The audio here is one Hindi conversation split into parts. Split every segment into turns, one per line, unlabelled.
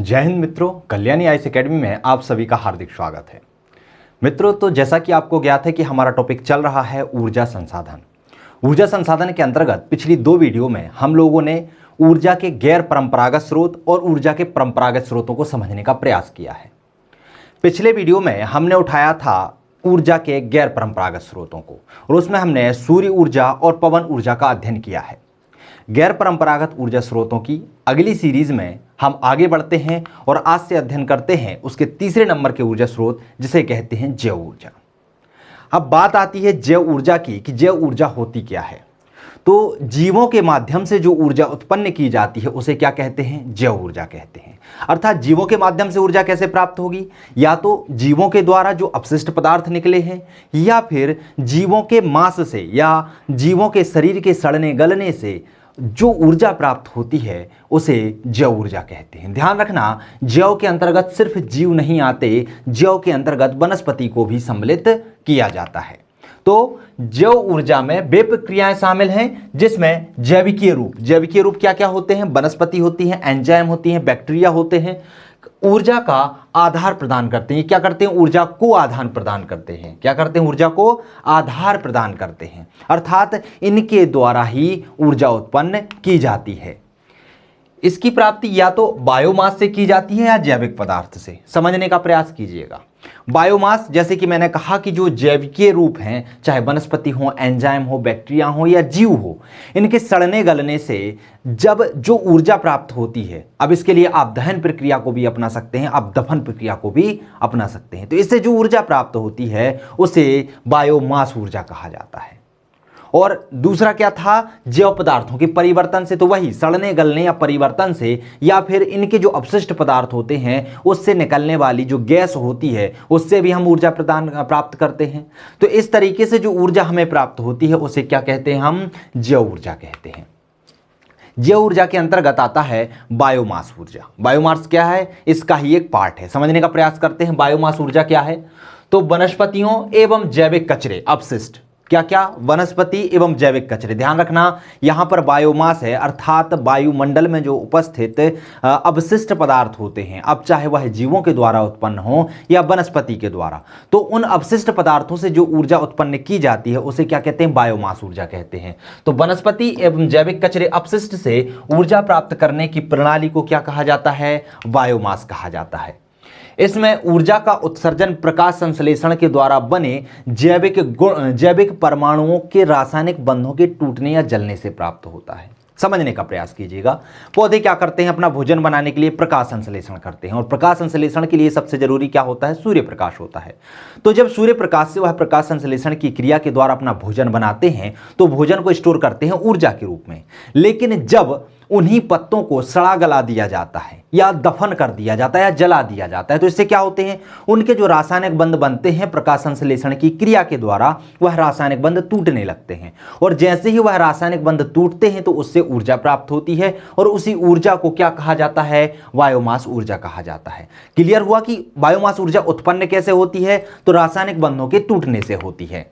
जय हिंद मित्रों, कल्याणी आईएएस एकेडमी में आप सभी का हार्दिक स्वागत है। मित्रों, तो जैसा कि आपको ज्ञात है कि हमारा टॉपिक चल रहा है ऊर्जा संसाधन। ऊर्जा संसाधन के अंतर्गत पिछली 2 वीडियो में हम लोगों ने ऊर्जा के गैर परंपरागत स्रोत और ऊर्जा के परंपरागत स्रोतों को समझने का प्रयास किया है। पिछले वीडियो में हमने उठाया था ऊर्जा के गैर परंपरागत स्रोतों को और उसमें हमने सूर्य ऊर्जा और पवन ऊर्जा का अध्ययन किया है। गैर परंपरागत ऊर्जा स्रोतों की अगली सीरीज में हम आगे बढ़ते हैं और आज से अध्ययन करते हैं उसके तीसरे नंबर के ऊर्जा स्रोत जिसे कहते हैं जैव ऊर्जा। अब बात आती है जैव ऊर्जा की कि जैव ऊर्जा होती क्या है। तो जीवों के माध्यम से जो ऊर्जा उत्पन्न की जाती है उसे क्या कहते हैं? जैव ऊर्जा कहते हैं। अर्थात जीवों के माध्यम से ऊर्जा कैसे प्राप्त होगी? या तो जीवों के द्वारा जो अपशिष्ट पदार्थ निकले हैं या फिर जीवों के मांस से या जीवों के शरीर के सड़ने गलने से जो ऊर्जा प्राप्त होती है उसे जैव ऊर्जा कहते हैं। ध्यान रखना, जैव के अंतर्गत सिर्फ जीव नहीं आते, जैव के अंतर्गत वनस्पति को भी सम्मिलित किया जाता है। तो जैव ऊर्जा में वे प्रक्रियाएं शामिल हैं जिसमें जैविकीय रूप क्या क्या होते हैं? वनस्पति होती हैं, एंजाइम होती हैं, बैक्टीरिया होते हैं, ऊर्जा का आधार प्रदान करते हैं। क्या करते हैं? ऊर्जा को आधार प्रदान करते हैं। क्या करते हैं? ऊर्जा को आधार प्रदान करते हैं। अर्थात इनके द्वारा ही ऊर्जा उत्पन्न की जाती है। इसकी प्राप्ति या तो बायोमास से की जाती है या जैविक पदार्थ से। समझने का प्रयास कीजिएगा। बायोमास, जैसे कि मैंने कहा कि जो जैविकीय रूप हैं, चाहे वनस्पति हो, एंजाइम हो, बैक्टीरिया हो या जीव हो, इनके सड़ने गलने से जब जो ऊर्जा प्राप्त होती है, अब इसके लिए आप दहन प्रक्रिया को भी अपना सकते हैं, आप दफन प्रक्रिया को भी अपना सकते हैं। तो इससे जो ऊर्जा प्राप्त होती है उसे बायोमास ऊर्जा कहा जाता है। और दूसरा क्या था? जैव पदार्थों के परिवर्तन से, तो वही सड़ने गलने या परिवर्तन से या फिर इनके जो अपशिष्ट पदार्थ होते हैं उससे निकलने वाली जो गैस होती है उससे भी हम ऊर्जा प्राप्त करते हैं। तो इस तरीके से जो ऊर्जा हमें प्राप्त होती है उसे क्या कहते हैं? हम जैव ऊर्जा कहते हैं। जैव ऊर्जा के अंतर्गत आता है बायोमास ऊर्जा। बायोमास क्या है? इसका ही एक पार्ट है। समझने का प्रयास करते हैं बायोमास ऊर्जा क्या है। तो वनस्पतियों एवं जैविक कचरे, अपशिष्ट, क्या क्या? वनस्पति एवं जैविक कचरे। ध्यान रखना, यहां पर बायोमास है अर्थात वायुमंडल में जो उपस्थित अवशिष्ट पदार्थ होते हैं, अब चाहे वह जीवों के द्वारा उत्पन्न हो या वनस्पति के द्वारा, तो उन अवशिष्ट पदार्थों से जो ऊर्जा उत्पन्न की जाती है उसे क्या कहते हैं? बायोमास ऊर्जा कहते हैं। तो वनस्पति एवं जैविक कचरे अपशिष्ट से ऊर्जा प्राप्त करने की प्रणाली को क्या कहा जाता है? बायोमास कहा जाता है। इसमें ऊर्जा का उत्सर्जन प्रकाश संश्लेषण के द्वारा बने जैविक परमाणुओं के रासायनिक बंधों के टूटने या जलने से प्राप्त होता है। समझने का प्रयास कीजिएगा। पौधे क्या करते हैं? अपना भोजन बनाने के लिए प्रकाश संश्लेषण करते हैं और प्रकाश संश्लेषण के लिए सबसे जरूरी क्या होता है? सूर्य प्रकाश होता है। तो जब सूर्य प्रकाश से वह प्रकाश संश्लेषण की क्रिया के द्वारा अपना भोजन बनाते हैं तो भोजन को स्टोर करते हैं ऊर्जा के रूप में। लेकिन जब उन्हीं पत्तों को सड़ा गला दिया जाता है या दफन कर दिया जाता है या जला दिया जाता है तो इससे क्या होते हैं? उनके जो रासायनिक बंध बनते हैं प्रकाश संश्लेषण की क्रिया के द्वारा वह रासायनिक बंध टूटने लगते हैं और जैसे ही वह रासायनिक बंध टूटते हैं तो उससे ऊर्जा प्राप्त होती है और उसी ऊर्जा को क्या कहा जाता है? बायोमास ऊर्जा कहा जाता है। क्लियर हुआ कि बायोमास ऊर्जा उत्पन्न कैसे होती है? तो रासायनिक बंधों के टूटने से होती है।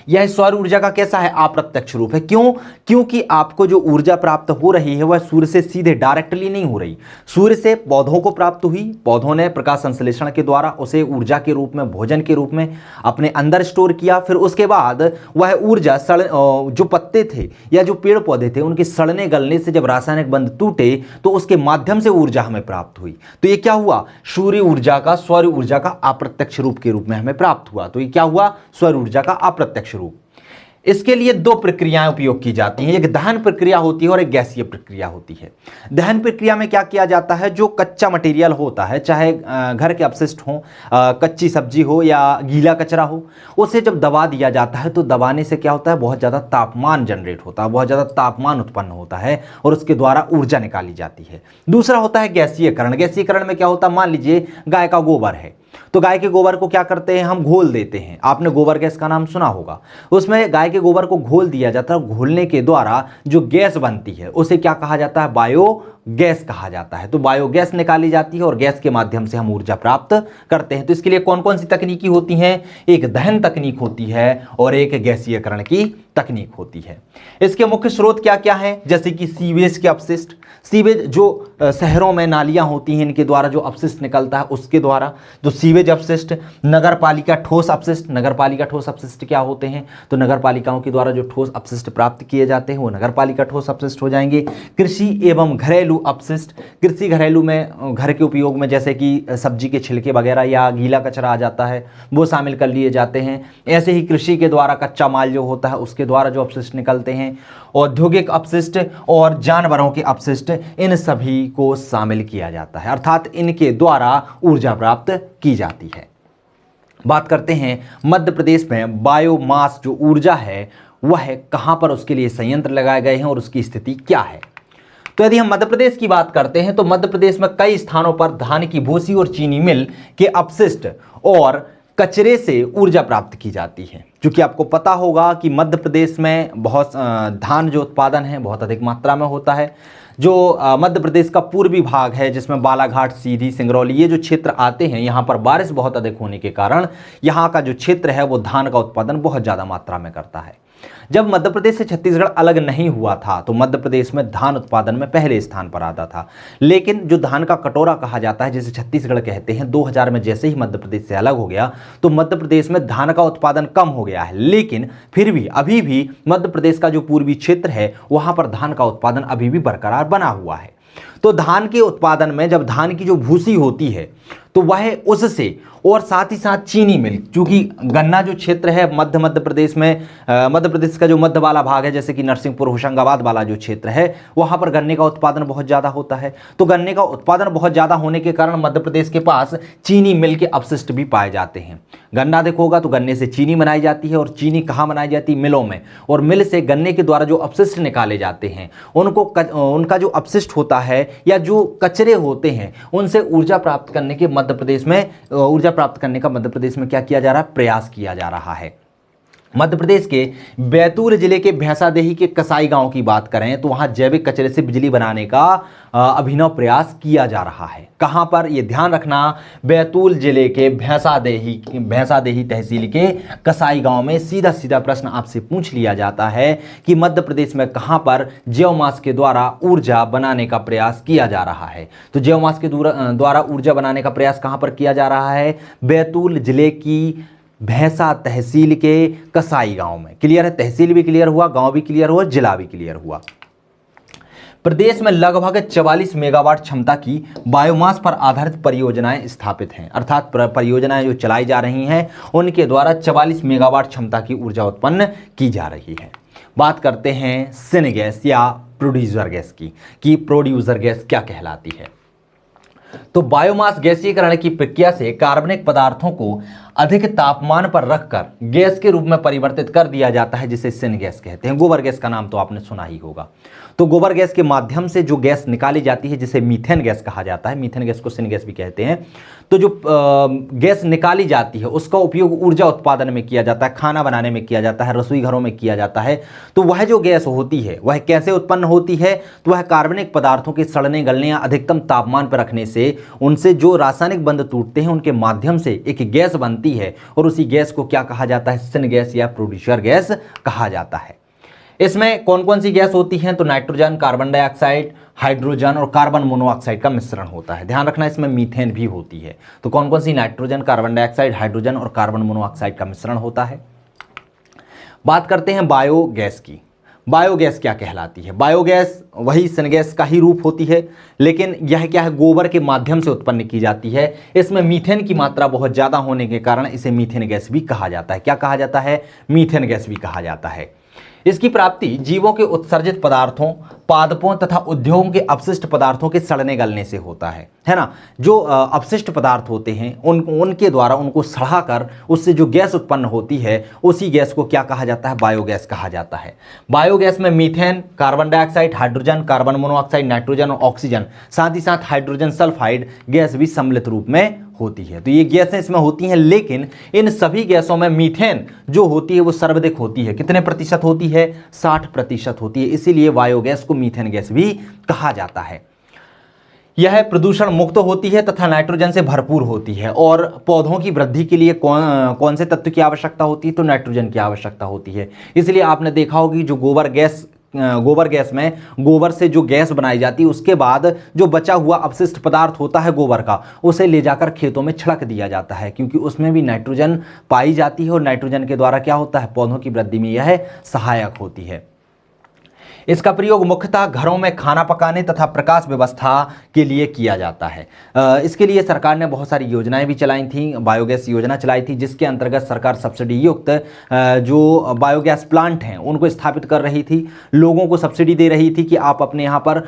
यह सौर ऊर्जा का कैसा है? अप्रत्यक्ष रूप है। क्यों? क्योंकि आपको जो ऊर्जा प्राप्त हो रही है वह सूर्य से सीधे डायरेक्टली नहीं हो रही। सूर्य से पौधों को प्राप्त हुई, पौधों ने प्रकाश संश्लेषण के द्वारा उसे ऊर्जा के रूप में, भोजन के रूप में अपने अंदर स्टोर किया। फिर उसके बाद वह ऊर्जा जो पत्ते थे या जो पेड़ पौधे थे उनके सड़ने गलने से जब रासायनिक बंध टूटे तो उसके माध्यम से ऊर्जा हमें प्राप्त हुई। तो ये क्या हुआ? सूर्य ऊर्जा का, सौर ऊर्जा का अप्रत्यक्ष रूप के रूप में हमें प्राप्त हुआ। तो ये क्या हुआ? सौर ऊर्जा का अप्रत्यक्ष रूप। इसके लिए 2 प्रक्रियाएं उपयोग की जाती हैं, एक दहन प्रक्रिया होती है और एक गैसीय प्रक्रिया होती है। दहन प्रक्रिया में क्या किया जाता है? जो कच्चा मटेरियल होता है, चाहे घर के अपशिष्ट हो, कच्ची सब्जी हो या गीला कचरा हो, उसे जब दबा दिया जाता है तो दबाने से क्या होता है? बहुत ज़्यादा तापमान जनरेट होता है, बहुत ज़्यादा तापमान उत्पन्न होता है और उसके द्वारा ऊर्जा निकाली जाती है। दूसरा होता है गैसीयकरण। गैसीयकरण में क्या होता है? मान लीजिए गाय का गोबर है तो गाय के गोबर को क्या करते हैं? हम घोल देते हैं। आपने गोबर गैस का नाम सुना होगा। उसमें गाय के गोबर को घोल दिया जाता है। घोलने के द्वारा जो गैस बनती है उसे क्या कहा जाता है? बायो गैस कहा जाता है। तो बायोगैस निकाली जाती है और गैस के माध्यम से हम ऊर्जा प्राप्त करते हैं। तो इसके लिए कौन कौन सी तकनीकी होती हैं? एक दहन तकनीक होती है और एक गैसीयकरण की तकनीक होती है। इसके मुख्य स्रोत क्या क्या हैं, जैसे कि सीवेज के अपशिष्ट, सीवेज जो शहरों में नालियां होती हैं इनके द्वारा जो अपशिष्ट निकलता है उसके द्वारा, जो सीवेज अपशिष्ट, नगरपालिका ठोस अपशिष्ट। नगरपालिका ठोस अपशिष्ट क्या होते हैं, तो नगरपालिकाओं के द्वारा जो ठोस अपशिष्ट प्राप्त किए जाते हैं वो नगरपालिका ठोस अपशिष्ट हो जाएंगे। कृषि एवं घरेलू अपशिष्ट, कृषि घरेलू में घर के उपयोग में जैसे कि सब्जी के छिलके वगैरह या गीला कचरा आ जाता है वो शामिल कर लिए जाते हैं। ऐसे ही कृषि के द्वारा कच्चा माल जो होता है उसके द्वारा जो अपशिष्ट निकलते हैं, औद्योगिक अपशिष्ट और जानवरों के अपशिष्ट, इन सभी को शामिल किया जाता है, अर्थात इनके द्वारा ऊर्जा प्राप्त की जाती है। बात करते हैं मध्य प्रदेश में बायोमास जो ऊर्जा है वह कहां पर उसके लिए संयंत्र लगाए गए हैं और उसकी स्थिति क्या है। तो यदि हम मध्य प्रदेश की बात करते हैं तो मध्य प्रदेश में कई स्थानों पर धान की भूसी और चीनी मिल के अपशिष्ट और कचरे से ऊर्जा प्राप्त की जाती है। क्योंकि आपको पता होगा कि मध्य प्रदेश में बहुत धान जो उत्पादन है बहुत अधिक मात्रा में होता है। जो मध्य प्रदेश का पूर्वी भाग है जिसमें बालाघाट, सीधी, सिंगरौली ये जो क्षेत्र आते हैं, यहाँ पर बारिश बहुत अधिक होने के कारण यहाँ का जो क्षेत्र है वो धान का उत्पादन बहुत ज़्यादा मात्रा में करता है। जब मध्य प्रदेश से छत्तीसगढ़ अलग नहीं हुआ था तो मध्य प्रदेश में धान उत्पादन में पहले स्थान पर आता था, लेकिन जो धान का कटोरा कहा जाता है जिसे छत्तीसगढ़ कहते हैं, 2000 में जैसे ही मध्य प्रदेश से अलग हो गया तो मध्य प्रदेश में धान का उत्पादन कम हो गया है। लेकिन फिर भी अभी भी मध्य प्रदेश का जो पूर्वी क्षेत्र है वहां पर धान का उत्पादन अभी भी बरकरार बना हुआ है। तो धान के उत्पादन में जब धान की जो भूसी होती है तो वह उससे, और साथ ही साथ चीनी मिल, क्योंकि गन्ना जो क्षेत्र है मध्य प्रदेश में, मध्य प्रदेश का जो मध्य वाला भाग है जैसे कि नरसिंहपुर, होशंगाबाद वाला जो क्षेत्र है वहाँ पर गन्ने का उत्पादन बहुत ज़्यादा होता है। तो गन्ने का उत्पादन बहुत ज़्यादा होने के कारण मध्य प्रदेश के पास चीनी मिल के अपशिष्ट भी पाए जाते हैं। गन्ना देखोगा तो गन्ने से चीनी बनाई जाती है, और चीनी कहाँ बनाई जाती है, मिलों में, और मिल से गन्ने के द्वारा जो अपशिष्ट निकाले जाते हैं उनको उनका जो अपशिष्ट होता है या जो कचरे होते हैं उनसे ऊर्जा प्राप्त करने के मध्य प्रदेश में ऊर्जा प्राप्त करने का मध्य प्रदेश में क्या किया जा रहा है, प्रयास किया जा रहा है। मध्य प्रदेश के बैतूल जिले के भैंसादेही के कसाई गांव की बात करें तो वहां जैविक कचरे से बिजली बनाने का अभिनव प्रयास किया जा रहा है। कहां पर, ये ध्यान रखना, बैतूल जिले के भैंसादेही तहसील के कसाई गांव में। सीधा सीधा प्रश्न आपसे पूछ लिया जाता है कि मध्य प्रदेश में कहां पर जैवमास के द्वारा ऊर्जा बनाने का प्रयास किया जा रहा है। तो जैवमास के द्वारा ऊर्जा बनाने का प्रयास कहां पर किया जा रहा है, बैतूल जिले की भैंसा तहसील के कसाई गांव में। क्लियर है, तहसील भी क्लियर हुआ, गांव भी क्लियर हुआ, जिला भी क्लियर हुआ। प्रदेश में लगभग 44 मेगावाट क्षमता की बायोमास पर आधारित परियोजनाएं स्थापित हैं, अर्थात परियोजनाएं जो चलाई जा रही हैं उनके द्वारा 44 मेगावाट क्षमता की ऊर्जा उत्पन्न की जा रही है। बात करते हैं सिनगैस या प्रोड्यूसर गैस की, कि प्रोड्यूसर गैस क्या कहलाती है। तो बायोमास गैसीकरण की प्रक्रिया से कार्बनिक पदार्थों को अधिक तापमान पर रखकर गैस के रूप में परिवर्तित कर दिया जाता है, जिसे सिन गैस कहते हैं। गोबर गैस का नाम तो आपने सुना ही होगा। तो गोबर गैस के माध्यम से जो गैस निकाली जाती है जिसे मीथेन गैस कहा जाता है, मीथेन गैस को सिन गैस भी कहते हैं। तो जो गैस निकाली जाती है उसका उपयोग ऊर्जा उत्पादन में किया जाता है, खाना बनाने में किया जाता है, रसोई घरों में किया जाता है। तो वह जो गैस होती है वह कैसे उत्पन्न होती है, तो वह कार्बनिक पदार्थों के सड़ने गलने या अधिकतम तापमान पर रखने से उनसे जो रासायनिक बंध टूटते हैं उनके माध्यम से एक गैस बनती है, और उसी गैस को क्या कहा जाता है, सिन गैस या प्रोड्यूसर गैस कहा जाता है। इसमें कौन कौन सी गैस होती हैं, तो नाइट्रोजन, कार्बन डाइऑक्साइड, हाइड्रोजन और कार्बन मोनोऑक्साइड का मिश्रण होता है। ध्यान रखना इसमें मीथेन भी होती है। तो कौन कौन सी, नाइट्रोजन, कार्बन डाइऑक्साइड, हाइड्रोजन और कार्बन मोनोऑक्साइड का मिश्रण होता है। बात करते हैं बायोगैस की। बायोगैस क्या कहलाती है। बायोगैस वही सिनगैस का ही रूप होती है, लेकिन यह क्या है, गोबर के माध्यम से उत्पन्न की जाती है। इसमें मीथेन की मात्रा बहुत ज़्यादा होने के कारण इसे मीथेन गैस भी कहा जाता है। क्या कहा जाता है, मीथेन गैस भी कहा जाता है। इसकी प्राप्ति जीवों के उत्सर्जित पदार्थों, पादपों तथा उद्योगों के अपशिष्ट पदार्थों के सड़ने गलने से होता है ना। जो अपशिष्ट पदार्थ होते हैं उनके द्वारा उनको सड़ाकर उससे जो गैस उत्पन्न होती है उसी गैस को क्या कहा जाता है, बायोगैस कहा जाता है। बायोगैस में methane, carbon dioxide, hydrogen, carbon monoxide, nitrogen और ऑक्सीजन, साथ ही साथ हाइड्रोजन सल्फाइड गैस भी सम्मिलित रूप में होती है। तो ये गैसें इसमें होती हैं, लेकिन इन सभी गैसों में मीथेन जो होती है वो सर्वाधिक होती है। कितने प्रतिशत होती है, 60% होती है। इसीलिए बायोगैस को मीथेन गैस भी कहा जाता है। यह प्रदूषण मुक्त होती है तथा नाइट्रोजन से भरपूर होती है। और पौधों की वृद्धि के लिए कौन से तत्व की आवश्यकता होती है? तो नाइट्रोजन की आवश्यकता होती है। इसलिए आपने देखा होगी जो गोबर गैस में गोबर से जो गैस बनाई जाती है, उसके बाद जो बचा हुआ अपशिष्ट पदार्थ होता है गोबर का, उसे ले जाकर खेतों में छिड़क दिया जाता है, क्योंकि उसमें भी नाइट्रोजन पाई जाती है और नाइट्रोजन के द्वारा क्या होता है? पौधों की वृद्धि में यह सहायक होती है। इसका प्रयोग मुख्यतः घरों में खाना पकाने तथा प्रकाश व्यवस्था के लिए किया जाता है। इसके लिए सरकार ने बहुत सारी योजनाएं भी चलाई थी, बायोगैस योजना चलाई थी, जिसके अंतर्गत सरकार सब्सिडी युक्त जो बायोगैस प्लांट हैं उनको स्थापित कर रही थी। लोगों को सब्सिडी दे रही थी कि आप अपने यहाँ पर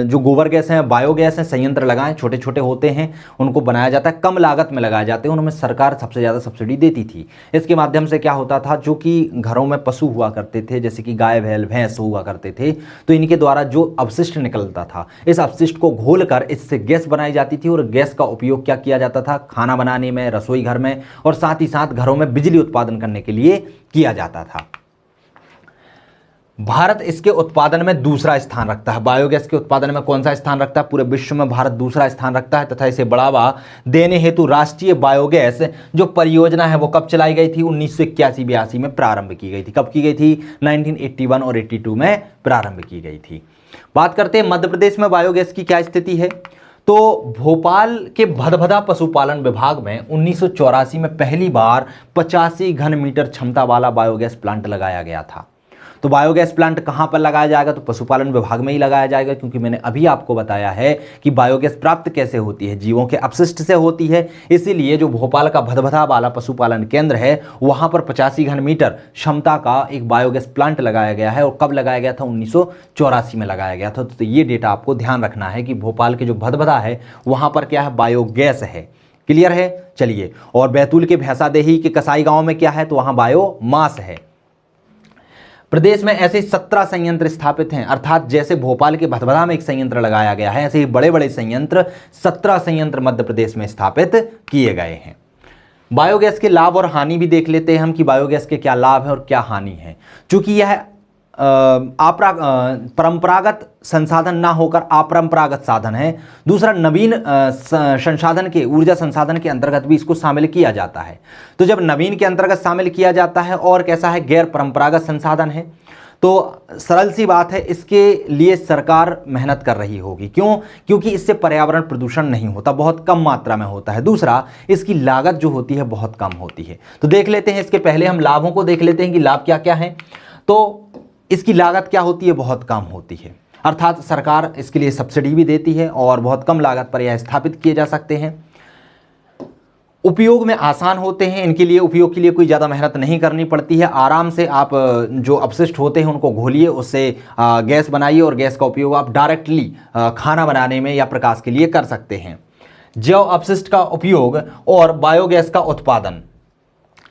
जो गोबर गैस हैं, बायोगैस हैं, संयंत्र लगाएं। छोटे छोटे होते हैं, उनको बनाया जाता है, कम लागत में लगाए जाते हैं, उनमें सरकार सबसे ज़्यादा सब्सिडी देती थी। इसके माध्यम से क्या होता था, जो कि घरों में पशु हुआ करते थे, जैसे कि गाय बैल भैंस हुआ करते थे, तो इनके द्वारा जो अपशिष्ट निकलता था, इस अपशिष्ट को घोलकर इससे गैस बनाई जाती थी। और गैस का उपयोग क्या किया जाता था? खाना बनाने में, रसोई घर में, और साथ ही साथ घरों में बिजली उत्पादन करने के लिए किया जाता था। भारत इसके उत्पादन में दूसरा स्थान रखता है। बायोगैस के उत्पादन में कौन सा स्थान रखता है? पूरे विश्व में भारत दूसरा स्थान रखता है तथा इसे बढ़ावा देने हेतु राष्ट्रीय बायोगैस जो परियोजना है वो कब चलाई गई थी? 1981-82 में प्रारंभ की गई थी। कब की गई थी? 1981 और 82 में प्रारंभ की गई थी। बात करते हैं मध्य प्रदेश में बायोगैस की क्या स्थिति है। तो भोपाल के भदभदा पशुपालन विभाग में 1984 में पहली बार 85 घन मीटर क्षमता वाला बायोगैस प्लांट लगाया गया था। तो बायोगैस प्लांट कहां पर लगाया जाएगा? तो पशुपालन विभाग में ही लगाया जाएगा, क्योंकि मैंने अभी आपको बताया है कि बायोगैस प्राप्त कैसे होती है, जीवों के अपशिष्ट से होती है। इसीलिए जो भोपाल का भदभदा वाला पशुपालन केंद्र है, वहां पर 85 घन मीटर क्षमता का एक बायोगैस प्लांट लगाया गया है। और कब लगाया गया था? 1984 में लगाया गया था। तो ये डेटा आपको ध्यान रखना है कि भोपाल के जो भदभदा है वहां पर क्या है? बायोगैस है। क्लियर है? चलिए, और बैतूल के भैंसादेही के कसाई गांव में क्या है? तो वहां बायोमास है। प्रदेश में ऐसे 17 संयंत्र स्थापित हैं, अर्थात जैसे भोपाल के भदभदा में एक संयंत्र लगाया गया है, ऐसे ही बड़े बड़े संयंत्र 17 संयंत्र मध्य प्रदेश में स्थापित किए गए हैं। बायोगैस के लाभ और हानि भी देख लेते हैं हम कि बायोगैस के क्या लाभ है और क्या हानि है। चूंकि यह परंपरागत संसाधन ना होकर अपरंपरागत साधन है। दूसरा, नवीन संसाधन के ऊर्जा संसाधन के अंतर्गत भी इसको शामिल किया जाता है। तो जब नवीन के अंतर्गत शामिल किया जाता है और कैसा है? गैर परंपरागत संसाधन है, तो सरल सी बात है, इसके लिए सरकार मेहनत कर रही होगी। क्यों? क्योंकि इससे पर्यावरण प्रदूषण नहीं होता, बहुत कम मात्रा में होता है। दूसरा, इसकी लागत जो होती है बहुत कम होती है। तो देख लेते हैं, इसके पहले हम लाभों को देख लेते हैं कि लाभ क्या क्या है। तो इसकी लागत क्या होती है? बहुत कम होती है, अर्थात सरकार इसके लिए सब्सिडी भी देती है और बहुत कम लागत पर यह स्थापित किए जा सकते हैं। उपयोग में आसान होते हैं, इनके लिए उपयोग के लिए कोई ज़्यादा मेहनत नहीं करनी पड़ती है। आराम से आप जो अपशिष्ट होते हैं उनको घोलिए, उससे गैस बनाइए और गैस का उपयोग आप डायरेक्टली खाना बनाने में या प्रकाश के लिए कर सकते हैं। जैव अपशिष्ट का उपयोग और बायोगैस का उत्पादन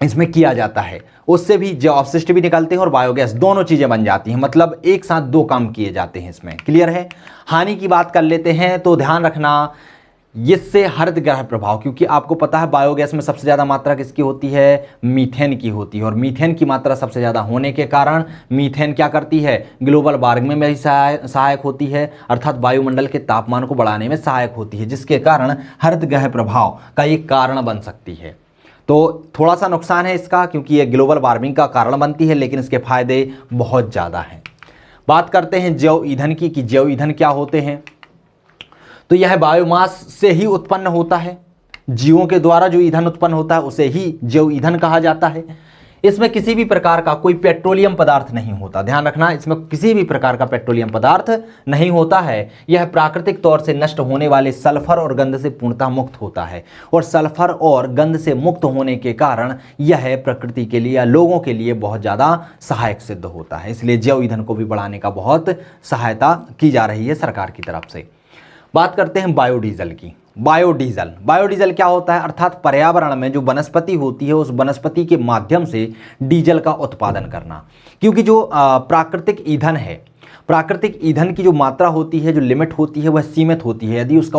इसमें किया जाता है, उससे भी जैव अपशिष्ट भी निकलते हैं और बायोगैस, दोनों चीजें बन जाती हैं। मतलब एक साथ दो काम किए जाते हैं इसमें। क्लियर है? हानि की बात कर लेते हैं। तो ध्यान रखना, इससे हरितगृह प्रभाव, क्योंकि आपको पता है बायोगैस में सबसे ज़्यादा मात्रा किसकी होती है? मीथेन की होती है। और मीथेन की मात्रा सबसे ज़्यादा होने के कारण मीथेन क्या करती है? ग्लोबल वार्मिंग में भी सहायक होती है, अर्थात वायुमंडल के तापमान को बढ़ाने में सहायक होती है, जिसके कारण हरितगृह प्रभाव का एक कारण बन सकती है। तो थोड़ा सा नुकसान है इसका, क्योंकि ये ग्लोबल वार्मिंग का कारण बनती है, लेकिन इसके फायदे बहुत ज़्यादा हैं। बात करते हैं जैव ईंधन की कि जैव ईंधन क्या होते हैं। तो यह बायोमास से ही उत्पन्न होता है। जीवों के द्वारा जो ईंधन उत्पन्न होता है उसे ही जैव ईंधन कहा जाता है। इसमें किसी भी प्रकार का कोई पेट्रोलियम पदार्थ नहीं होता। ध्यान रखना, इसमें किसी भी प्रकार का पेट्रोलियम पदार्थ नहीं होता है। यह प्राकृतिक तौर से नष्ट होने वाले सल्फर और गंध से पूर्णतः मुक्त होता है। और सल्फर और गंध से मुक्त होने के कारण यह प्रकृति के लिए या लोगों के लिए बहुत ज़्यादा सहायक सिद्ध होता है। इसलिए जैव ईंधन को भी बढ़ाने का बहुत सहायता की जा रही है सरकार की तरफ से। बात करते हैं बायोडीजल की। बायोडीजल क्या होता है? अर्थात पर्यावरण में जो वनस्पति होती है उस वनस्पति के माध्यम से डीजल का उत्पादन करना। क्योंकि जो प्राकृतिक ईंधन है प्राकृतिक ईंधन की जो मात्रा होती है, जो लिमिट होती है, वह सीमित होती है। यदि उसका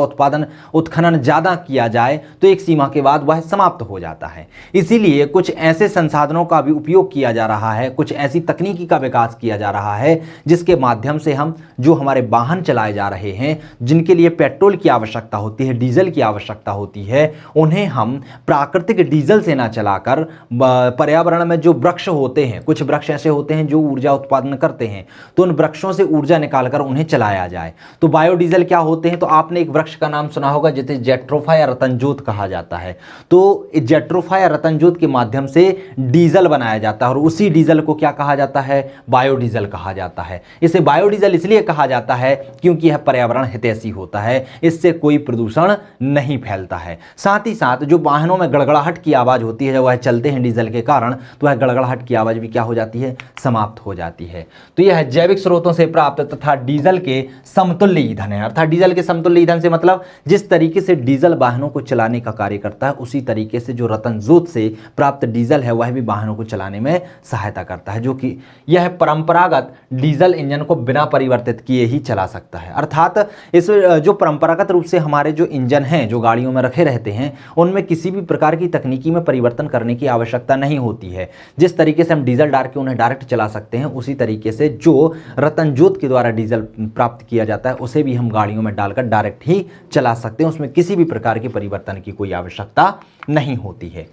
उत्खनन ज़्यादा किया जाए तो एक सीमा के बाद वह समाप्त हो जाता है। इसीलिए कुछ ऐसे संसाधनों का भी उपयोग किया जा रहा है, कुछ ऐसी तकनीकी का विकास किया जा रहा है जिसके माध्यम से हम जो हमारे वाहन चलाए जा रहे हैं, जिनके लिए पेट्रोल की आवश्यकता होती है, डीजल की आवश्यकता होती है, उन्हें हम प्राकृतिक डीजल से ना चलाकर पर्यावरण में जो वृक्ष होते हैं, कुछ वृक्ष ऐसे होते हैं जो ऊर्जा उत्पादन करते हैं, तो उन वृक्षों से ऊर्जा निकालकर उन्हें चलाया जाए। तो बायोडीजल क्या होते हैं? तो आपने एक वृक्ष का नाम सुना होगा जिसे जेट्रोफा या रतनजोत कहा जाता है। तो जेट्रोफा या रतनजोत के माध्यम से डीजल बनाया जाता है और उसी डीजल को क्या कहा जाता है? बायोडीजल कहा जाता है। इसे बायोडीजल इसलिए कहा जाता है क्योंकि यह पर्यावरण हितैषी होता है, इससे कोई प्रदूषण नहीं फैलता है। साथ ही साथ जो वाहनों में गड़गड़ाहट की आवाज़ होती है जब वह चलते हैं डीजल के कारण, तो वह गड़गड़ाहट की आवाज़ भी क्या हो जाती है? समाप्त हो जाती है। तो यह जैविक स्रोतों से प्राप्त तथा डीजल के समतुल्य ईंधन है। अर्थात डीजल के समतुल्य ईंधन से मतलब जिस तरीके से डीजल वाहनों को चलाने का कार्य करता है, उसी तरीके से जो रतनजोत से प्राप्त डीजल है वह भी वाहनों को चलाने में सहायता करता है, जो कि यह परंपरागत डीजल इंजन को बिना परिवर्तित किए ही चला सकता है। अर्थात इस जो परंपरागत रूप से हमारे जो इंजन हैं जो गाड़ियों में रखे रहते हैं, उनमें किसी भी प्रकार की तकनीकी में परिवर्तन करने की आवश्यकता नहीं होती है। जिस तरीके से हम डीजल डाल के उन्हें डायरेक्ट चला सकते हैं, उसी तरीके से जो रतनजोत के द्वारा डीजल प्राप्त किया जाता है उसे भी हम गाड़ियों में डालकर डायरेक्ट ही चला सकते हैं। उसमें किसी भी प्रकार के परिवर्तन की कोई आवश्यकता नहीं होती है।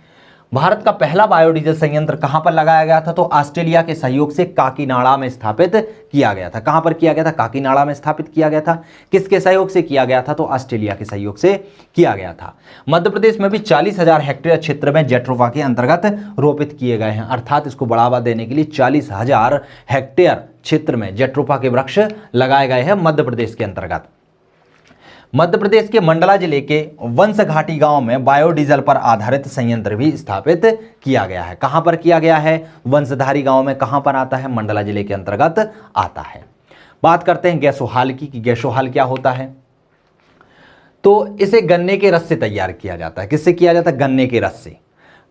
भारत का पहला बायोडीजल संयंत्र कहां पर लगाया गया था? तो ऑस्ट्रेलिया के सहयोग से काकीनाडा में स्थापित किया गया था। कहां पर किया गया था? काकीनाडा में स्थापित किया गया था। किसके सहयोग से किया गया था? तो ऑस्ट्रेलिया के सहयोग से किया गया था। मध्य प्रदेश में भी 40,000 हेक्टेयर क्षेत्र में जेट्रोफा के अंतर्गत रोपित किए गए हैं। अर्थात इसको बढ़ावा देने के लिए 40,000 हेक्टेयर क्षेत्र में जेट्रोफा के वृक्ष लगाए गए हैं मध्य प्रदेश के अंतर्गत। मध्य प्रदेश के मंडला जिले के वंशघाटी गांव में बायोडीजल पर आधारित संयंत्र भी स्थापित किया गया है। कहां पर किया गया है? वंशधारी गांव में। कहां पर आता है? मंडला जिले के अंतर्गत आता है। बात करते हैं गैसोहाल की कि गैसोहाल क्या होता है। तो इसे गन्ने के रस से तैयार किया जाता है। किससे किया जाता है? गन्ने के रस से।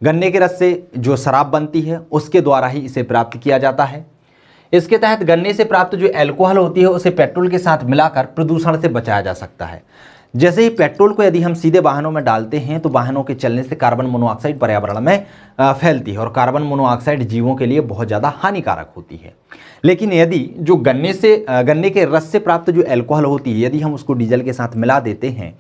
गन्ने के रस से जो शराब बनती है उसके द्वारा ही इसे प्राप्त किया जाता है। इसके तहत गन्ने से प्राप्त जो एल्कोहल होती है उसे पेट्रोल के साथ मिलाकर प्रदूषण से बचाया जा सकता है। जैसे ही पेट्रोल को यदि हम सीधे वाहनों में डालते हैं तो वाहनों के चलने से कार्बन मोनोऑक्साइड पर्यावरण में फैलती है और कार्बन मोनोऑक्साइड जीवों के लिए बहुत ज़्यादा हानिकारक होती है। लेकिन यदि जो गन्ने के रस से प्राप्त जो एल्कोहल होती है, यदि हम उसको डीजल के साथ मिला देते हैं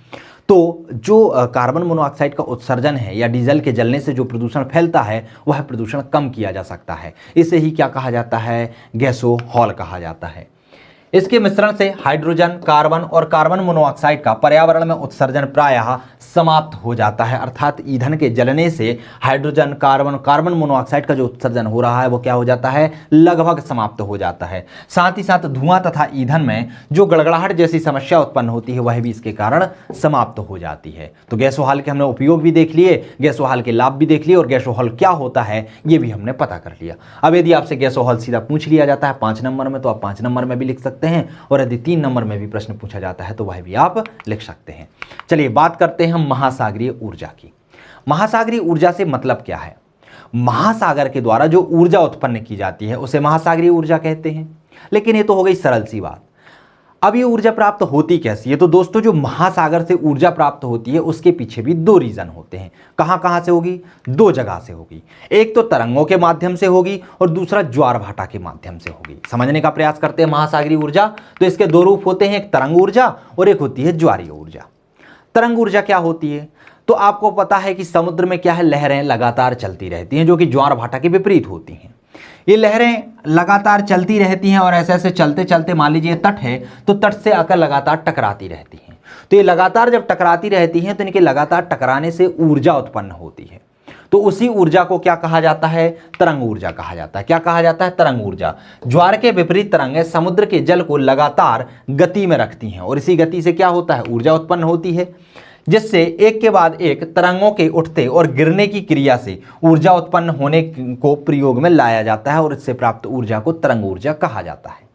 तो जो कार्बन मोनोऑक्साइड का उत्सर्जन है या डीजल के जलने से जो प्रदूषण फैलता है वह प्रदूषण कम किया जा सकता है। इसे ही क्या कहा जाता है? गैसोहॉल कहा जाता है। इसके मिश्रण से हाइड्रोजन, कार्बन और कार्बन मोनोऑक्साइड का पर्यावरण में उत्सर्जन प्रायः समाप्त हो जाता है। अर्थात ईंधन के जलने से हाइड्रोजन, कार्बन मोनोऑक्साइड का जो उत्सर्जन हो रहा है वो क्या हो जाता है? लगभग समाप्त हो जाता है। साथ ही साथ धुआं तथा ईंधन में जो गड़गड़ाहट जैसी समस्या उत्पन्न होती है वह भी इसके कारण समाप्त हो जाती है। तो गैसोहॉल के हमने उपयोग भी देख लिए, गैसोहॉल के लाभ भी देख लिए और गैसोहॉल क्या होता है ये भी हमने पता कर लिया। अब यदि आपसे गैसोहॉल सीधा पूछ लिया जाता है 5 नंबर में, तो आप 5 नंबर में भी लिख सकते हैं और यदि 3 नंबर में भी प्रश्न पूछा जाता है तो वह भी आप लिख सकते हैं। चलिए बात करते हैं हम महासागरीय ऊर्जा की। महासागरीय ऊर्जा से मतलब क्या है? महासागर के द्वारा जो ऊर्जा उत्पन्न की जाती है उसे महासागरीय ऊर्जा कहते हैं। लेकिन ये तो हो गई सरल सी बात। अब ये ऊर्जा प्राप्त होती कैसी है? तो दोस्तों जो महासागर से ऊर्जा प्राप्त होती है उसके पीछे भी 2 रीजन होते हैं। कहां से होगी? 2 जगह से होगी। एक तो तरंगों के माध्यम से होगी और दूसरा ज्वार भाटा के माध्यम से होगी। समझने का प्रयास करते हैं महासागरीय ऊर्जा। तो इसके 2 रूप होते हैं, एक तरंग ऊर्जा और एक होती है ज्वारीय ऊर्जा। तरंग ऊर्जा क्या होती है? तो आपको पता है कि समुद्र में क्या है, लहरें लगातार चलती रहती हैं जो कि ज्वार भाटा के विपरीत होती हैं। ये लहरें लगातार चलती रहती हैं और ऐसे ऐसे चलते चलते मान लीजिए तट है तो तट से आकर लगातार टकराती रहती हैं। तो ये लगातार जब टकराती रहती हैं तो इनके लगातार टकराने से ऊर्जा उत्पन्न होती है। तो उसी ऊर्जा को क्या कहा जाता है? तरंग ऊर्जा कहा जाता है। क्या कहा जाता है? तरंग ऊर्जा। ज्वार के विपरीत तरंगें समुद्र के जल को लगातार गति में रखती हैं और इसी गति से क्या होता है? ऊर्जा उत्पन्न होती है, जिससे एक के बाद एक तरंगों के उठते और गिरने की क्रिया से ऊर्जा उत्पन्न होने को प्रयोग में लाया जाता है और इससे प्राप्त ऊर्जा को तरंग ऊर्जा कहा जाता है।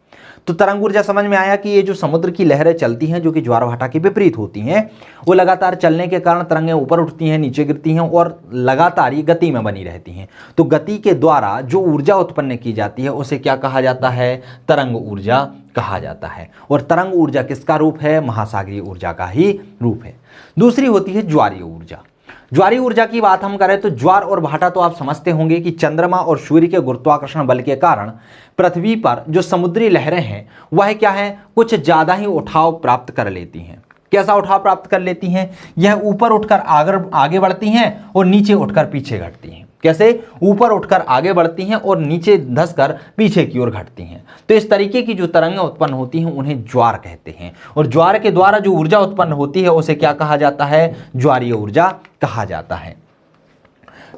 तो तरंग ऊर्जा समझ में आया कि ये जो समुद्र की लहरें चलती हैं जो कि ज्वार भाटा के विपरीत होती हैं, वो लगातार चलने के कारण तरंगें ऊपर उठती हैं, नीचे गिरती हैं और लगातार ये गति में बनी रहती हैं। तो गति के द्वारा जो ऊर्जा उत्पन्न की जाती है उसे क्या कहा जाता है? तरंग ऊर्जा कहा जाता है। और तरंग ऊर्जा किसका रूप है? महासागरीय ऊर्जा का ही रूप है। दूसरी होती है ज्वारीय ऊर्जा। ज्वारीय ऊर्जा की बात हम करें तो ज्वार और भाटा तो आप समझते होंगे कि चंद्रमा और सूर्य के गुरुत्वाकर्षण बल के कारण पृथ्वी पर जो समुद्री लहरें हैं वह क्या है, कुछ ज्यादा ही उठाव प्राप्त कर लेती हैं। कैसा उठाव प्राप्त कर लेती हैं? यह ऊपर उठकर आगे बढ़ती हैं और नीचे उठकर पीछे घटती हैं। कैसे? ऊपर उठकर आगे बढ़ती हैं और नीचे धंसकर पीछे की ओर घटती हैं। तो इस तरीके की जो तरंगें उत्पन्न होती हैं उन्हें ज्वार कहते हैं। और ज्वार के द्वारा जो ऊर्जा उत्पन्न होती है उसे क्या कहा जाता है? ज्वारीय ऊर्जा कहा जाता है।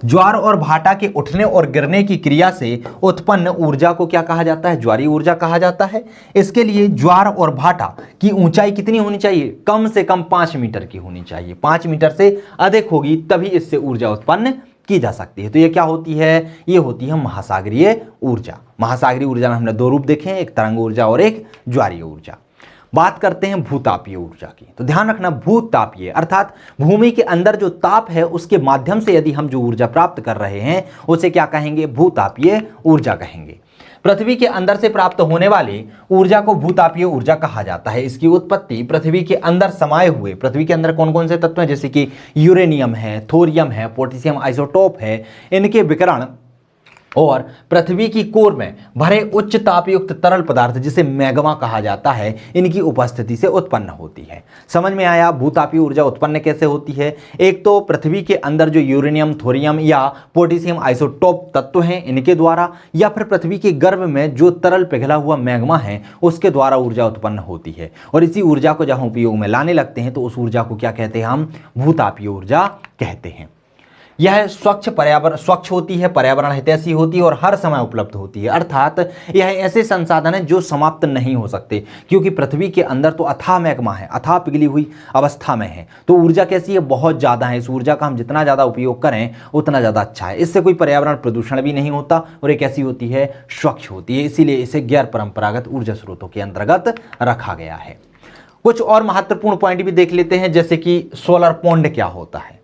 ज्वार और भाटा के उठने और गिरने की क्रिया से उत्पन्न ऊर्जा को क्या कहा जाता है? ज्वारीय ऊर्जा कहा जाता है। इसके लिए ज्वार और भाटा की ऊंचाई कितनी होनी चाहिए? कम से कम 5 मीटर की होनी चाहिए। 5 मीटर से अधिक होगी तभी इससे ऊर्जा उत्पन्न की जा सकती है। तो ये क्या होती है? ये होती है महासागरीय ऊर्जा। महासागरीय ऊर्जा में हमने दो रूप देखे हैं, एक तरंग ऊर्जा और एक ज्वारीय ऊर्जा। बात करते हैं भूतापीय ऊर्जा की। तो ध्यान रखना, भूतापीय अर्थात भूमि के अंदर जो ताप है उसके माध्यम से यदि हम जो ऊर्जा प्राप्त कर रहे हैं उसे क्या कहेंगे? भूतापीय ऊर्जा कहेंगे। पृथ्वी के अंदर से प्राप्त होने वाली ऊर्जा को भूतापीय ऊर्जा कहा जाता है। इसकी उत्पत्ति पृथ्वी के अंदर समाये हुए, पृथ्वी के अंदर कौन कौन से तत्व हैं जैसे कि यूरेनियम है, थोरियम है, पोटेशियम आइसोटोप है, इनके विकिरण और पृथ्वी की कोर में भरे उच्च तापयुक्त तरल पदार्थ जिसे मैग्मा कहा जाता है, इनकी उपस्थिति से उत्पन्न होती है। समझ में आया भूतापीय ऊर्जा उत्पन्न कैसे होती है? एक तो पृथ्वी के अंदर जो यूरेनियम, थोरियम या पोटेशियम आइसोटोप तत्व हैं इनके द्वारा, या फिर पृथ्वी के गर्भ में जो तरल पिघला हुआ मैग्मा है उसके द्वारा ऊर्जा उत्पन्न होती है। और इसी ऊर्जा को जब हम उपयोग में लाने लगते हैं तो उस ऊर्जा को क्या कहते हैं? हम भूतापीय ऊर्जा कहते हैं। यह स्वच्छ होती है, पर्यावरण हितैषी होती है और हर समय उपलब्ध होती है। अर्थात यह ऐसे संसाधन हैं जो समाप्त नहीं हो सकते, क्योंकि पृथ्वी के अंदर तो अथाह मैग्मा है, अथाह पिघली हुई अवस्था में है। तो ऊर्जा कैसी है? बहुत ज़्यादा है। इस ऊर्जा का हम जितना ज़्यादा उपयोग करें उतना ज़्यादा अच्छा है। इससे कोई पर्यावरण प्रदूषण भी नहीं होता और ये कैसी होती है? स्वच्छ होती है। इसीलिए इसे गैर परंपरागत ऊर्जा स्रोतों के अंतर्गत रखा गया है। कुछ और महत्वपूर्ण पॉइंट भी देख लेते हैं, जैसे कि सोलर पॉन्ड क्या होता है।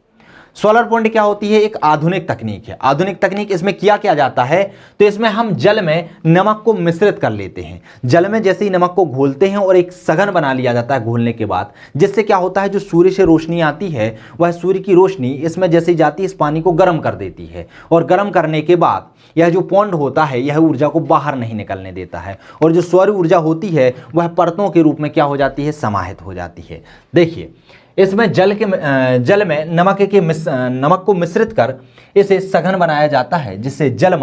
सोलर पॉन्ड क्या होती है? एक आधुनिक तकनीक है। आधुनिक तकनीक, इसमें क्या जाता है तो इसमें हम जल में नमक को मिश्रित कर लेते हैं। जल में जैसे ही नमक को घोलते हैं और एक सघन बना लिया जाता है घोलने के बाद, जिससे क्या होता है जो सूर्य से रोशनी आती है वह सूर्य की रोशनी इसमें जैसे जाती है इस पानी को गर्म कर देती है, और गर्म करने के बाद यह जो पॉन्ड होता है यह ऊर्जा को बाहर नहीं निकलने देता है, और जो सौर ऊर्जा होती है वह परतों के रूप में क्या हो जाती है? समाहित हो जाती है। देखिए, इसमें जल में नमक को मिश्रित कर इसे सघन बनाया जाता है, जिससे जल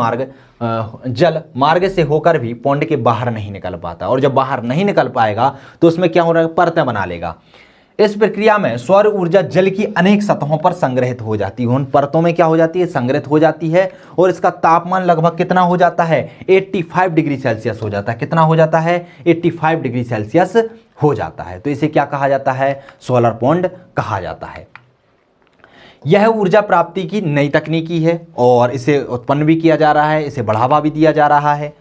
मार्ग से होकर भी पॉन्ड के बाहर नहीं निकल पाता, और जब बाहर नहीं निकल पाएगा तो उसमें क्या हो रहा है? परतें बना लेगा। इस प्रक्रिया में सौर ऊर्जा जल की अनेक सतहों पर संग्रहित हो जाती है। उन परतों में क्या हो जाती है? संग्रहित हो जाती है, और इसका तापमान लगभग कितना हो जाता है? 85 डिग्री सेल्सियस हो जाता है। कितना हो जाता है? 85 डिग्री सेल्सियस हो जाता है। तो इसे क्या कहा जाता है? सोलर पॉन्ड कहा जाता है। यह ऊर्जा प्राप्ति की नई तकनीकी है और इसे उत्पन्न भी किया जा रहा है, इसे बढ़ावा भी दिया जा रहा है।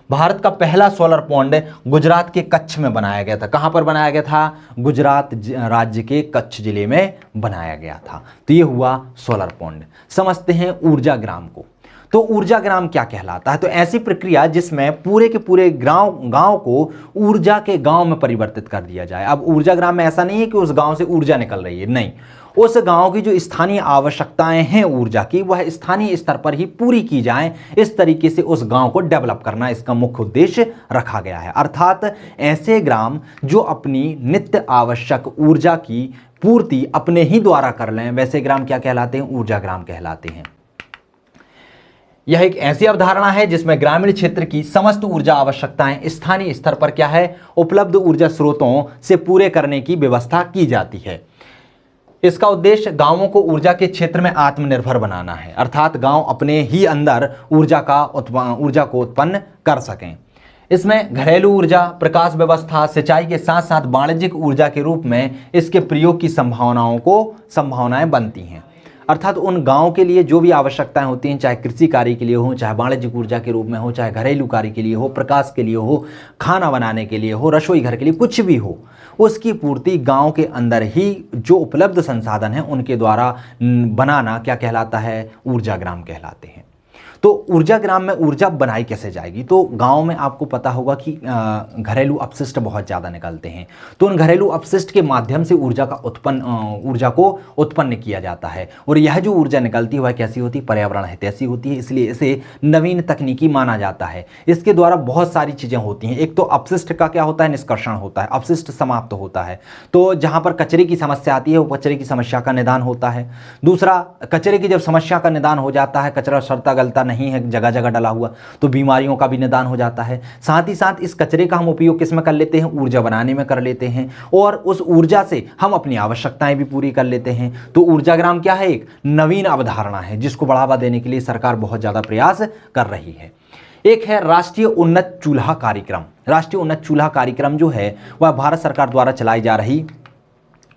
भारत का पहला सोलर पॉन्ड गुजरात के कच्छ में बनाया गया था। कहाँ पर बनाया गया था? गुजरात राज्य के कच्छ जिले में बनाया गया था। तो ये हुआ सोलर पॉन्ड। समझते हैं ऊर्जा ग्राम को। तो ऊर्जा ग्राम क्या कहलाता है? तो ऐसी प्रक्रिया जिसमें पूरे के पूरे गांव को ऊर्जा के गांव में परिवर्तित कर दिया जाए। अब ऊर्जा ग्राम में ऐसा नहीं है कि उस गांव से ऊर्जा निकल रही है, नहीं, उस गांव की जो स्थानीय आवश्यकताएं हैं ऊर्जा की वह स्थानीय स्तर पर ही पूरी की जाएं। इस तरीके से उस गांव को डेवलप करना इसका मुख्य उद्देश्य रखा गया है। अर्थात ऐसे ग्राम जो अपनी नित्य आवश्यक ऊर्जा की पूर्ति अपने ही द्वारा कर लें, वैसे ग्राम क्या कहलाते हैं? ऊर्जा ग्राम कहलाते हैं। यह एक ऐसी अवधारणा है जिसमें ग्रामीण क्षेत्र की समस्त ऊर्जा आवश्यकताएं स्थानीय स्तर पर क्या है? उपलब्ध ऊर्जा स्रोतों से पूरे करने की व्यवस्था की जाती है। इसका उद्देश्य गांवों को ऊर्जा के क्षेत्र में आत्मनिर्भर बनाना है, अर्थात गांव अपने ही अंदर ऊर्जा को उत्पन्न कर सकें। इसमें घरेलू ऊर्जा, प्रकाश व्यवस्था, सिंचाई के साथ साथ वाणिज्यिक ऊर्जा के रूप में इसके प्रयोग की संभावनाएं बनती हैं। अर्थात उन गाँव के लिए जो भी आवश्यकताएं होती हैं, चाहे कृषि कार्य के लिए हो, चाहे वाणिज्यिक ऊर्जा के रूप में हो, चाहे घरेलू कार्य के लिए हो, प्रकाश के लिए हो, खाना बनाने के लिए हो, रसोई घर के लिए, कुछ भी हो, उसकी पूर्ति गांव के अंदर ही जो उपलब्ध संसाधन हैं उनके द्वारा बनाना क्या कहलाता है? ऊर्जा ग्राम कहलाते हैं। तो ऊर्जा ग्राम में ऊर्जा बनाई कैसे जाएगी? तो गांव में आपको पता होगा कि घरेलू अपशिष्ट बहुत ज़्यादा निकलते हैं, तो उन घरेलू अपशिष्ट के माध्यम से ऊर्जा को उत्पन्न किया जाता है। और यह जो ऊर्जा निकलती है वह कैसी होती है? पर्यावरण हितैषी होती है, इसलिए इसे नवीन तकनीकी माना जाता है। इसके द्वारा बहुत सारी चीज़ें होती हैं। एक तो अपशिष्ट का क्या होता है? निष्कर्षण होता है, अपशिष्ट समाप्त होता है। तो जहाँ पर कचरे की समस्या आती है वो कचरे की समस्या का निदान होता है। दूसरा, कचरे की जब समस्या का निदान हो जाता है, कचरा सड़ता गलता नहीं है जगह जगह डला हुआ, तो बीमारियों का भी निदान हो जाता है। साथ ही साथ इस कचरे का हम उपयोग किस में कर लेते हैं? ऊर्जा बनाने में कर लेते हैं, और उस ऊर्जा से हम अपनी आवश्यकताएं भी पूरी कर लेते हैं। तो ऊर्जा ग्राम क्या है? एक नवीन अवधारणा है जिसको बढ़ावा देने के लिए सरकार बहुत ज्यादा प्रयास कर रही है। एक है राष्ट्रीय उन्नत चूल्हा कार्यक्रम। राष्ट्रीय उन्नत चूल्हा कार्यक्रम जो है वह भारत सरकार द्वारा चलाई जा रही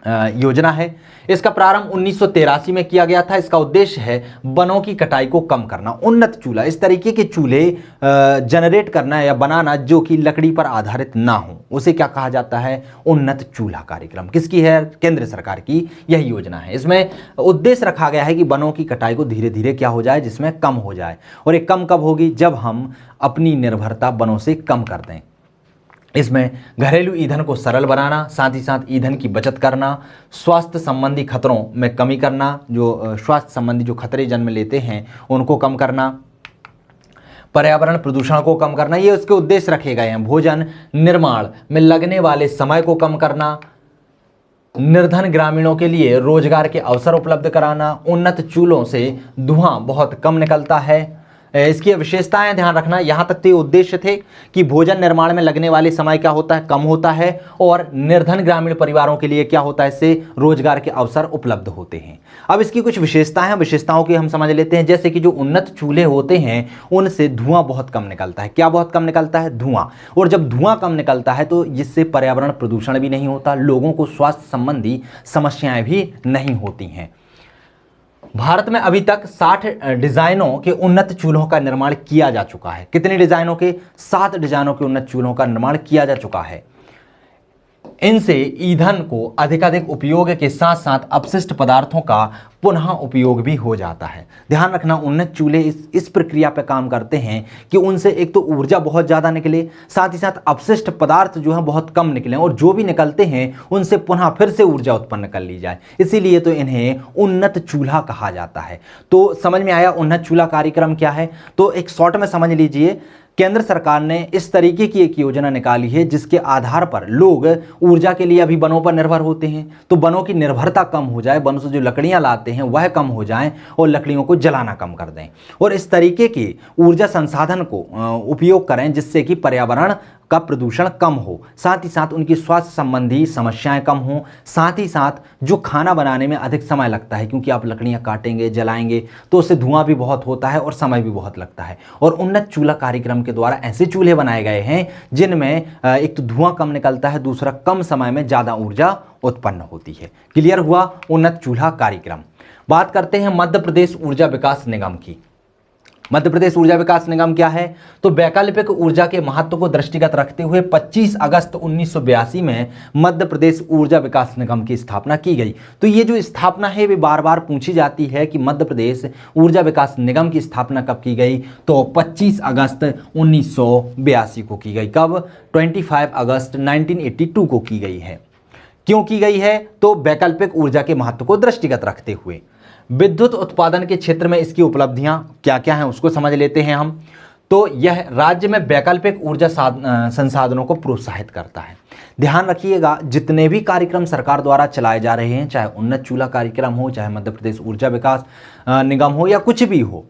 योजना है। इसका प्रारंभ 1983 में किया गया था। इसका उद्देश्य है वनों की कटाई को कम करना। उन्नत चूल्हा, इस तरीके के चूल्हे जनरेट करना या बनाना जो कि लकड़ी पर आधारित ना हो, उसे क्या कहा जाता है? उन्नत चूल्हा कार्यक्रम। किसकी है? केंद्र सरकार की यही योजना है। इसमें उद्देश्य रखा गया है कि वनों की कटाई को धीरे धीरे क्या हो जाए, जिसमें कम हो जाए। और ये कम कब होगी? जब हम अपनी निर्भरता वनों से कम कर दें। इसमें घरेलू ईंधन को सरल बनाना, साथ ही साथ ईंधन की बचत करना, स्वास्थ्य संबंधी खतरों में कमी करना, जो स्वास्थ्य संबंधी जो खतरे जन्म लेते हैं उनको कम करना, पर्यावरण प्रदूषण को कम करना, ये उसके उद्देश्य रखे गए हैं। भोजन निर्माण में लगने वाले समय को कम करना, निर्धन ग्रामीणों के लिए रोजगार के अवसर उपलब्ध कराना, उन्नत चूल्हों से धुआं बहुत कम निकलता है। इसकी विशेषताएं ध्यान रखना। यहाँ तक तो उद्देश्य थे कि भोजन निर्माण में लगने वाले समय क्या होता है? कम होता है, और निर्धन ग्रामीण परिवारों के लिए क्या होता है? इससे रोजगार के अवसर उपलब्ध होते हैं। अब इसकी कुछ विशेषताएं हैं, विशेषताओं की हम समझ लेते हैं। जैसे कि जो उन्नत चूल्हे होते हैं उनसे धुआं बहुत कम निकलता है। क्या बहुत कम निकलता है? धुआं। और जब धुआं कम निकलता है तो इससे पर्यावरण प्रदूषण भी नहीं होता, लोगों को स्वास्थ्य संबंधी समस्याएं भी नहीं होती हैं। भारत में अभी तक 60 डिजाइनों के उन्नत चूल्हों का निर्माण किया जा चुका है। कितने डिजाइनों के? 7 डिजाइनों के उन्नत चूल्हों का निर्माण किया जा चुका है। इनसे ईंधन को अधिकाधिक उपयोग के साथ साथ अपशिष्ट पदार्थों का पुनः उपयोग भी हो जाता है। ध्यान रखना, उन्नत चूल्हे इस प्रक्रिया पर काम करते हैं कि उनसे एक तो ऊर्जा बहुत ज़्यादा निकले, साथ ही साथ अपशिष्ट पदार्थ जो है बहुत कम निकले, और जो भी निकलते हैं उनसे पुनः फिर से ऊर्जा उत्पन्न कर ली जाए। इसीलिए तो इन्हें उन्नत चूल्हा कहा जाता है। तो समझ में आया उन्नत चूल्हा कार्यक्रम क्या है? तो एक शॉर्ट में समझ लीजिए, केंद्र सरकार ने इस तरीके की एक योजना निकाली है जिसके आधार पर लोग ऊर्जा के लिए अभी वनों पर निर्भर होते हैं, तो वनों की निर्भरता कम हो जाए, वनों से जो लकड़ियां लाते हैं वह कम हो जाएं और लकड़ियों को जलाना कम कर दें, और इस तरीके के ऊर्जा संसाधन को उपयोग करें जिससे कि पर्यावरण का प्रदूषण कम हो, साथ ही साथ उनकी स्वास्थ्य संबंधी समस्याएं कम हों, साथ ही साथ जो खाना बनाने में अधिक समय लगता है, क्योंकि आप लकड़ियां काटेंगे जलाएंगे तो उससे धुआं भी बहुत होता है और समय भी बहुत लगता है। और उन्नत चूल्हा कार्यक्रम के द्वारा ऐसे चूल्हे बनाए गए हैं जिनमें एक तो धुआं कम निकलता है, दूसरा कम समय में ज़्यादा ऊर्जा उत्पन्न होती है। क्लियर हुआ उन्नत चूल्हा कार्यक्रम। बात करते हैं मध्य प्रदेश ऊर्जा विकास निगम की। मध्य प्रदेश ऊर्जा विकास निगम क्या है? तो वैकल्पिक ऊर्जा के महत्व को दृष्टिगत रखते हुए 25 अगस्त 1982 में मध्य प्रदेश ऊर्जा विकास निगम की स्थापना की गई। तो ये जो स्थापना है वे बार बार पूछी जाती है कि मध्य प्रदेश ऊर्जा विकास निगम की स्थापना कब की गई? तो 25 अगस्त 1982 को की गई। कब? 25 अगस्त 1982 को की गई है। क्यों की गई है? तो वैकल्पिक ऊर्जा के महत्व को दृष्टिगत रखते हुए। विद्युत उत्पादन के क्षेत्र में इसकी उपलब्धियां क्या क्या हैं उसको समझ लेते हैं हम। तो यह राज्य में वैकल्पिक ऊर्जा संसाधनों को प्रोत्साहित करता है। ध्यान रखिएगा, जितने भी कार्यक्रम सरकार द्वारा चलाए जा रहे हैं, चाहे उन्नत चूल्हा कार्यक्रम हो, चाहे मध्य प्रदेश ऊर्जा विकास निगम हो, या कुछ भी हो,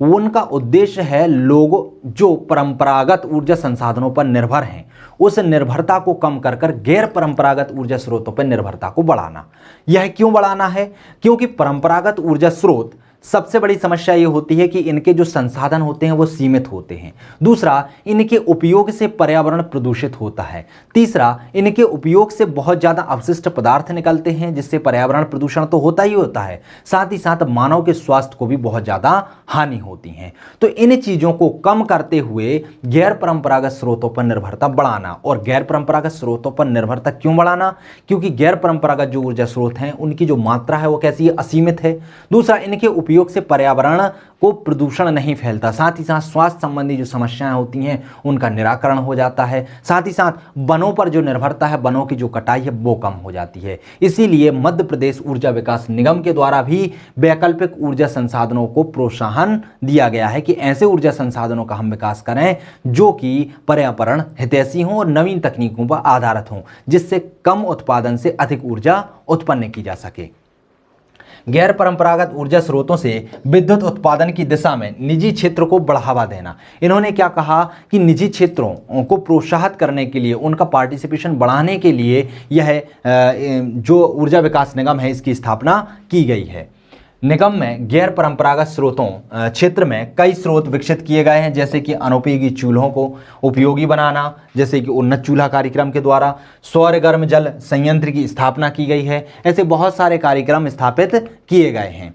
उनका उद्देश्य है लोग जो परंपरागत ऊर्जा संसाधनों पर निर्भर हैं उस निर्भरता को कम कर कर गैर परंपरागत ऊर्जा स्रोतों पर निर्भरता को बढ़ाना। यह क्यों बढ़ाना है? क्योंकि परंपरागत ऊर्जा स्रोत सबसे बड़ी समस्या ये होती है कि इनके जो संसाधन होते हैं वो सीमित होते हैं। दूसरा, इनके उपयोग से पर्यावरण प्रदूषित होता है। तीसरा, इनके उपयोग से बहुत ज़्यादा अवशिष्ट पदार्थ निकलते हैं जिससे पर्यावरण प्रदूषण तो होता ही होता है, साथ ही साथ मानव के स्वास्थ्य को भी बहुत ज़्यादा हानि होती है। तो इन चीज़ों को कम करते हुए गैर परंपरागत स्रोतों पर निर्भरता बढ़ाना। और गैर परंपरागत स्रोतों पर निर्भरता क्यों बढ़ाना? क्योंकि गैर परंपरागत जो ऊर्जा स्रोत हैं उनकी जो मात्रा है वो कैसी है? असीमित है। दूसरा, इनके उपयोग से पर्यावरण को प्रदूषण नहीं फैलता, साथ ही साथ स्वास्थ्य संबंधी जो समस्याएं होती हैं उनका निराकरण हो जाता है, साथ ही साथ वनों पर जो निर्भरता है, वनों की जो कटाई है वो कम हो जाती है। इसीलिए मध्य प्रदेश ऊर्जा विकास निगम के द्वारा भी वैकल्पिक ऊर्जा संसाधनों को प्रोत्साहन दिया गया है कि ऐसे ऊर्जा संसाधनों का हम विकास करें जो कि पर्यावरण हितैषी हों और नवीन तकनीकों पर आधारित हों, जिससे कम उत्पादन से अधिक ऊर्जा उत्पन्न की जा सके। गैर परंपरागत ऊर्जा स्रोतों से विद्युत उत्पादन की दिशा में निजी क्षेत्र को बढ़ावा देना। इन्होंने क्या कहा कि निजी क्षेत्रों को प्रोत्साहित करने के लिए, उनका पार्टिसिपेशन बढ़ाने के लिए यह जो ऊर्जा विकास निगम है इसकी स्थापना की गई है। निगम में गैर परंपरागत स्रोतों क्षेत्र में कई स्रोत विकसित किए गए हैं, जैसे कि अनुपयोगी चूल्हों को उपयोगी बनाना, जैसे कि उन्नत चूल्हा कार्यक्रम के द्वारा सौर गर्म जल संयंत्र की स्थापना की गई है। ऐसे बहुत सारे कार्यक्रम स्थापित किए गए हैं।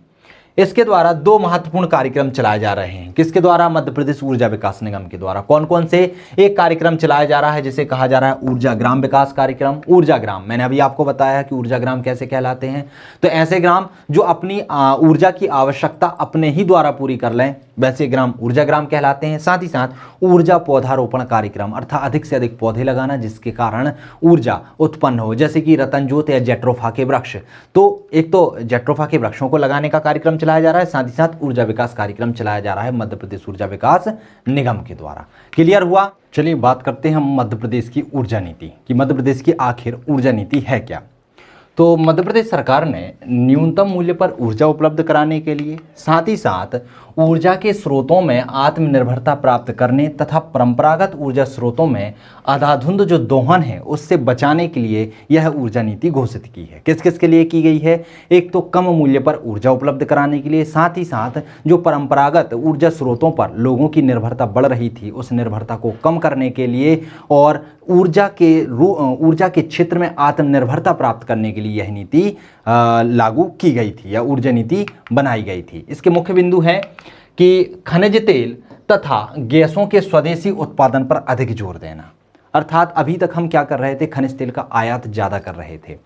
इसके द्वारा दो महत्वपूर्ण कार्यक्रम चलाए जा रहे हैं। किसके द्वारा? मध्य प्रदेश ऊर्जा विकास निगम के द्वारा। कौन कौन से? एक कार्यक्रम चलाया जा रहा है जिसे कहा जा रहा है ऊर्जा ग्राम विकास कार्यक्रम। ऊर्जा ग्राम, मैंने अभी आपको बताया कि ऊर्जा ग्राम कैसे कहलाते हैं। तो ऐसे ग्राम जो अपनी ऊर्जा की आवश्यकता अपने ही द्वारा पूरी कर लें, वैसे ग्राम ऊर्जा ग्राम कहलाते हैं। साथ ही साथ ऊर्जा पौधारोपण कार्यक्रम, अर्थात अधिक से अधिक पौधे लगाना जिसके कारण ऊर्जा उत्पन्न हो, जैसे कि रतनजोत या जेट्रोफा के वृक्ष। तो एक तो जेट्रोफा के वृक्षों को लगाने का कार्यक्रम चलाया जा रहा है, साथ ही साथ ऊर्जा विकास कार्यक्रम चलाया जा रहा है मध्य प्रदेश ऊर्जा विकास निगम के द्वारा। क्लियर हुआ? चलिए बात करते हैं हम मध्य प्रदेश की ऊर्जा नीति कि मध्य प्रदेश की आखिर ऊर्जा नीति है क्या। तो मध्य प्रदेश सरकार ने न्यूनतम मूल्य पर ऊर्जा उपलब्ध कराने के लिए, साथ ही साथ ऊर्जा के स्रोतों में आत्मनिर्भरता प्राप्त करने तथा परंपरागत ऊर्जा स्रोतों में अंधाधुंध जो दोहन है उससे बचाने के लिए यह ऊर्जा नीति घोषित की है। किस किस के लिए की गई है? एक तो कम मूल्य पर ऊर्जा उपलब्ध कराने के लिए, साथ ही साथ जो परंपरागत ऊर्जा स्रोतों पर लोगों की निर्भरता बढ़ रही थी उस निर्भरता को कम करने के लिए, और ऊर्जा के क्षेत्र में आत्मनिर्भरता प्राप्त करने के लिए यह नीति लागू की गई थी या ऊर्जा नीति बनाई गई थी। इसके मुख्य बिंदु है कि खनिज तेल तथा गैसों के स्वदेशी उत्पादन पर अधिक जोर देना। अर्थात अभी तक हम क्या कर रहे थे? खनिज तेल का आयात ज़्यादा कर रहे थे।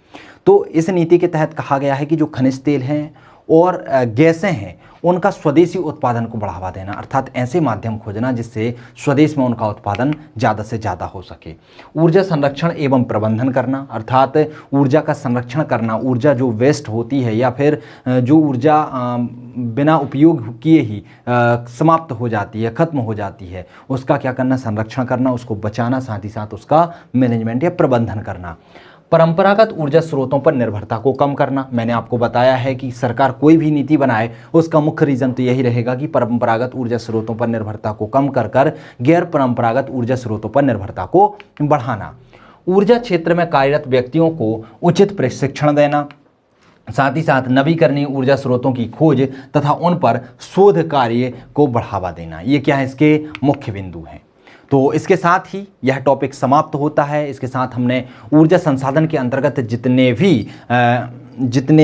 तो इस नीति के तहत कहा गया है कि जो खनिज तेल हैं और गैसें हैं उनका स्वदेशी उत्पादन को बढ़ावा देना, अर्थात ऐसे माध्यम खोजना जिससे स्वदेश में उनका उत्पादन ज़्यादा से ज़्यादा हो सके। ऊर्जा संरक्षण एवं प्रबंधन करना, अर्थात ऊर्जा का संरक्षण करना। ऊर्जा जो वेस्ट होती है या फिर जो ऊर्जा बिना उपयोग किए ही समाप्त हो जाती है, खत्म हो जाती है, उसका क्या करना? संरक्षण करना, उसको बचाना, साथ ही साथ उसका मैनेजमेंट या प्रबंधन करना। परंपरागत ऊर्जा स्रोतों पर निर्भरता को कम करना। मैंने आपको बताया है कि सरकार कोई भी नीति बनाए उसका मुख्य रीजन तो यही रहेगा कि परंपरागत ऊर्जा स्रोतों पर निर्भरता को कम कर कर गैर परंपरागत ऊर्जा स्रोतों पर निर्भरता को बढ़ाना। ऊर्जा क्षेत्र में कार्यरत व्यक्तियों को उचित प्रशिक्षण देना, साथ ही साथ नवीकरणीय ऊर्जा स्रोतों की खोज तथा उन पर शोध कार्य को बढ़ावा देना। ये क्या है? इसके मुख्य बिंदु हैं। तो इसके साथ ही यह टॉपिक समाप्त होता है। इसके साथ हमने ऊर्जा संसाधन के अंतर्गत जितने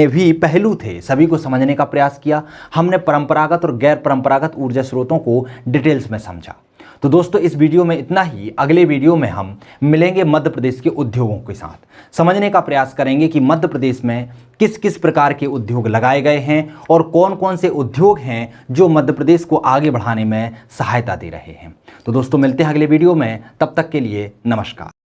भी पहलू थे सभी को समझने का प्रयास किया। हमने परंपरागत और गैर परंपरागत ऊर्जा स्रोतों को डिटेल्स में समझा। तो दोस्तों इस वीडियो में इतना ही। अगले वीडियो में हम मिलेंगे मध्य प्रदेश के उद्योगों के साथ, समझने का प्रयास करेंगे कि मध्य प्रदेश में किस किस प्रकार के उद्योग लगाए गए हैं और कौन कौन से उद्योग हैं जो मध्य प्रदेश को आगे बढ़ाने में सहायता दे रहे हैं। तो दोस्तों मिलते हैं अगले वीडियो में, तब तक के लिए नमस्कार।